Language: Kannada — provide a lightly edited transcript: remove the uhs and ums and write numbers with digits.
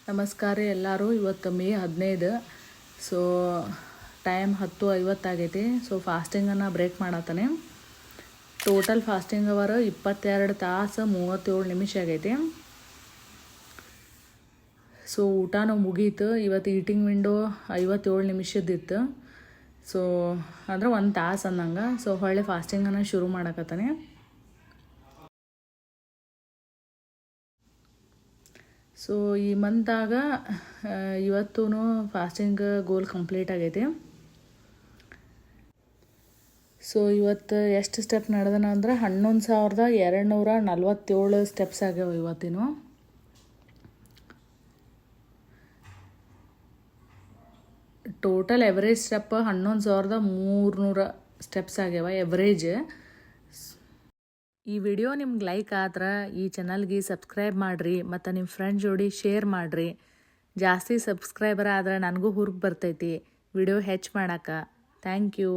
ನಮಸ್ಕಾರ ಎಲ್ಲರೂ. ಇವತ್ತು ಮೇ 15. ಸೊ ಟೈಮ್ 10:50 ಆಗೈತಿ. ಸೊ ಫಾಸ್ಟಿಂಗನ್ನು ಬ್ರೇಕ್ ಮಾಡತ್ತಾನೆ. ಟೋಟಲ್ ಫಾಸ್ಟಿಂಗ್ ಅವರ್ 22 ತಾಸು 37 ನಿಮಿಷ ಆಗೈತಿ. ಸೊ ಊಟನೂ ಮುಗೀತು. ಇವತ್ತು ಈಟಿಂಗ್ ವಿಂಡೋ 57 ನಿಮಿಷದ್ದಿತ್ತು. ಸೊ ಅಂದ್ರೆ 1 ತಾಸು ಅನ್ನಂಗೆ. ಸೊ ಹೊಳ್ಳಿ ಫಾಸ್ಟಿಂಗನ್ನು ಶುರು ಮಾಡಕತ್ತಾನೆ. ಸೊ ಈ ಮಂತಾಗ ಇವತ್ತೂ ಫಾಸ್ಟಿಂಗ್ ಗೋಲ್ ಕಂಪ್ಲೀಟ್ ಆಗೈತಿ. ಸೊ ಇವತ್ತು ಎಷ್ಟು ಸ್ಟೆಪ್ ನಡೆದನ ಅಂದ್ರೆ 11,247 ಸ್ಟೆಪ್ಸ್ ಆಗ್ಯಾವ ಇವತ್ತಿನ. ಟೋಟಲ್ ಎವರೇಜ್ ಸ್ಟೆಪ್ 11,300 ಸ್ಟೆಪ್ಸ್ ಆಗ್ಯಾವ ಎವರೇಜ್. ಈ ವಿಡಿಯೋ ನಿಮ್ಗೆ ಲೈಕ್ ಆದ್ರೆ ಈ ಚಾನಲ್ಗೆ ಸಬ್ಸ್ಕ್ರೈಬ್ ಮಾಡಿರಿ ಮತ್ತು ನಿಮ್ಮ ಫ್ರೆಂಡ್ ಜೋಡಿ ಶೇರ್ ಮಾಡಿರಿ. ಜಾಸ್ತಿ ಸಬ್ಸ್ಕ್ರೈಬರ್ ಆದ್ರೆ ನನಗೂ ಹುರುಪು ಬರ್ತೈತಿ ವಿಡಿಯೋ ಹೆಚ್ಚು ಮಾಡೋಕೆ. Thank you.